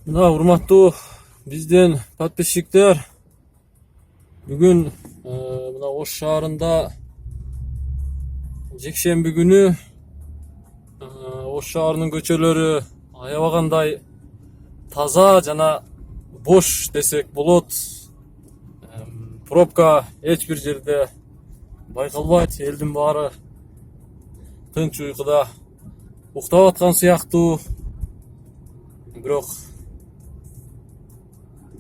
Мына урматтуу биздин подписчиктер, бүгүн мына Ош шаарында жекшемби күнү Ош шаарынын көчөлөрү аябагандай таза жана бош десек болот. Пробка эч бир жерде байкалбайт. Элдин баары тынч уйкуда уктап аткан сыяктуу. Бирок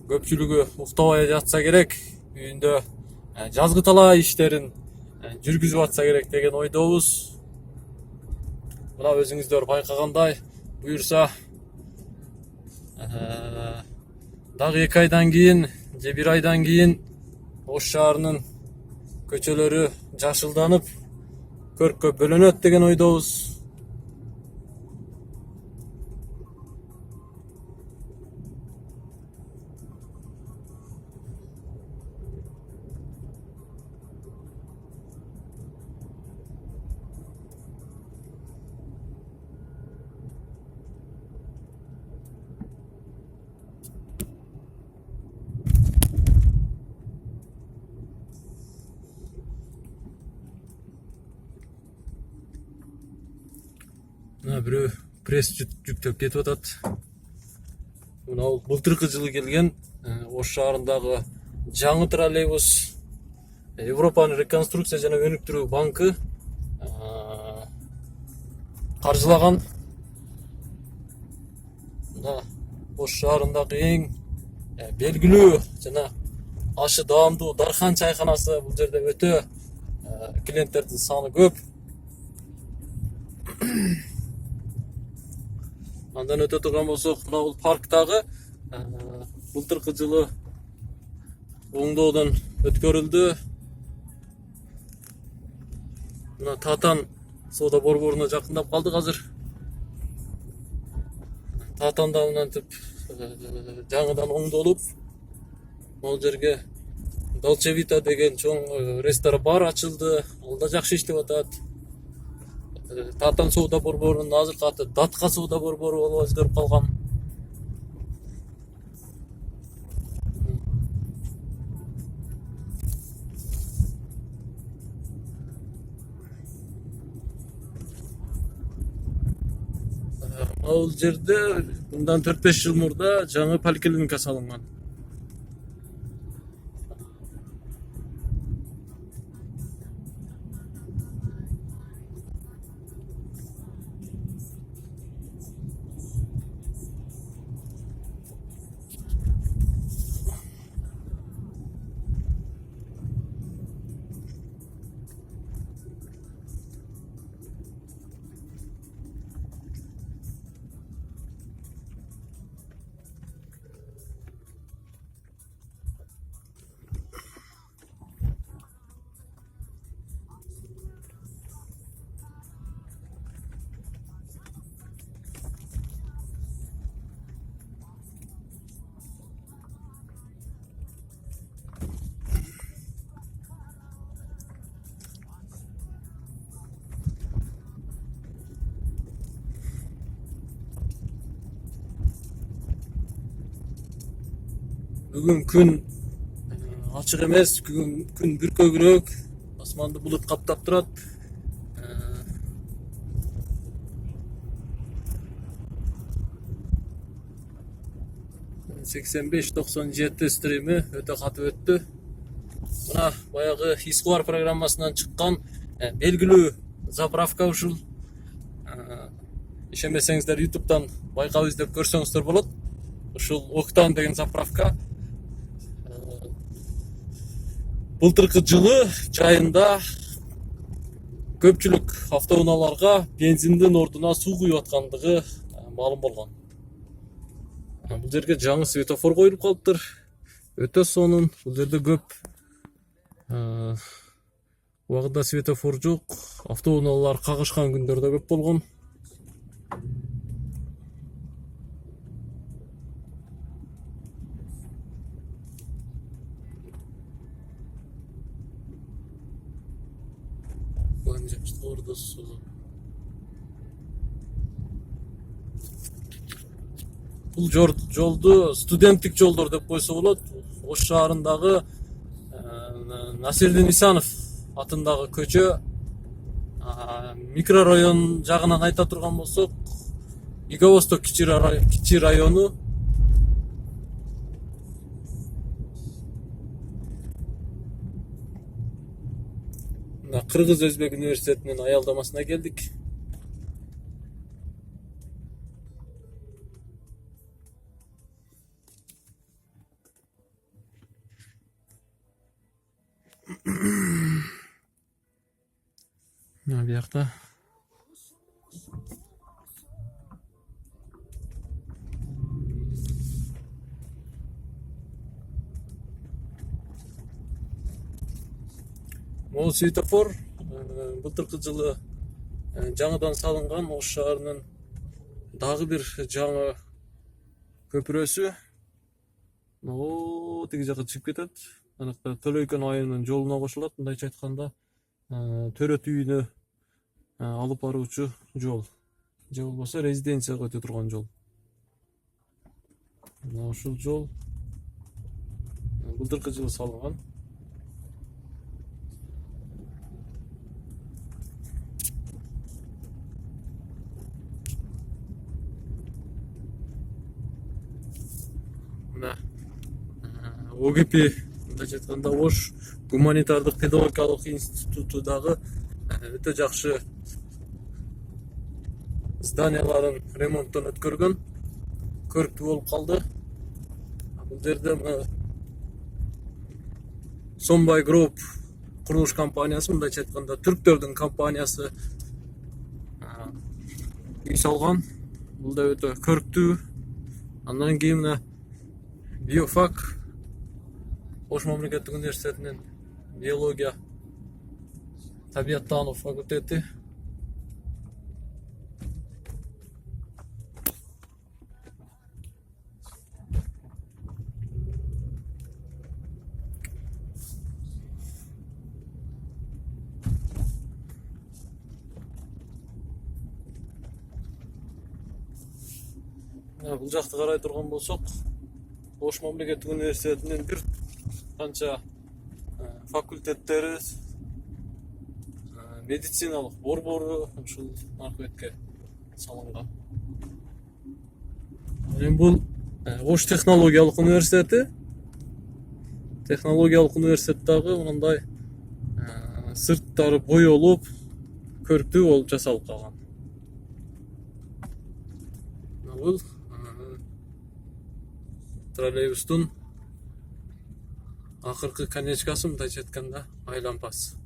көпчүлүгү уктабай жатса керек, үйүндө жазгы талаа иштерин жүргүзүп атса керек деген ойдобуз. Мына өзүңүздөр байкагандай, буюрса дагы 2 айдан кийин же 1 айдан кийин Ош шаарынын көчөлөрү жашылданып, көрккө бөлөнөт деген ойдобуз. Мына бирөө пресс жүктөп кетип атат. Мына ол былтыркы жылы келген Ош шаарындагы жаңы троллейбус. Европанын реконструкция жана өнүктүрүү банкы каржылаган. Мына Ош шаарындагы эң белгилүү жана ашы даамдуу Дархан чайканасы. Бул жерде өтө клиенттердин саны көп. Андан өтө турган болсок, мына бул парктагы былтыркы жылы оңдоодон өткөрүлдү. Мына Татан соода борборуна жакындап калдык азыр. Татанда мынантип жаңыдан оңдолуп, ал жерге Dolce Vita деген чоң ресторан бар ачылды. Ал да жакшы иштеп атат. Татан соода борборунун азыркы аты Датка соода борбору болуп өзгөрүп калган. Ал жерде мындан 4-5 жыл мурда жаңы поликлиника салынган. Бүгүн күн ачык эмес, күн бүркөгүрөөк, асманды булут каптап турат. 85-97 стрими өтө катып өттү. Мына баягы Искуар программасынан чыккан белгилүү заправка ушул. Ишенбесеңиздер YouTube'дан байкап издеп көрсөңүздөр болот. Ушул Октан деген заправка былтыркы жылы жайында көпчүлүк автоунааларга бензиндин ордуна суу куюп аткандыгы маалым болгон. Бул жерге жаңы светофор коюлуп калыптыр. Өтө сонун. Бул жерде көп убагында светофор жок. Автоунаалар кагышкан күндөр да көп болгон. бул жолду студенттик жолдор деп койсо болот. Ош шаарындагы Насирдин Исанов атындагы көчө. Микрорайон жагынан айта турган болсок, Иговосток кичи району. Кыргыз Өзбек университетинин аялдамасына келдик. Биякта могул светофор былтыркы жылы жаңыдан салынган Ош шаарынын дагы бир жаңы көпүрөсү. Тиги жака чыгып кетет. Анакта Төлөйкөн айылынын жолуна кошулат. Мындайча айтканда, төрөт үйүнө алып баруучу жол. Же болбосо резиденцияга өтө турган жол. Ушул жол былтыркы жылы салынган. ОГП, мындайча айтканда, Ош гуманитардык педагогикалык институту дагы өтө жакшы зданияларын ремонттон өткөргөн, көрктүү болуп калды. Бул жерде Сонбай Group курулуш компаниясы, мындайча айтканда, түрктөрдүн компаниясы үй салган. Бул да өтө көрктүү. Андан кийин биофак Ош мамлекеттик университетинин биология табияттануу факультети. Бул жакты карай турган болсок, Ош мамлекеттик университетинин бир канча факультеттери, медициналык борбору ушул аркыбетке салынган. Бул Ош технологиялык университети. Технологиялык университет дагы мындай сырттары боёлуп, көрктүү болуп жасалып калган. Бул троллейбустун акыркы конечкасы, мындайча айтканда, айлампасы.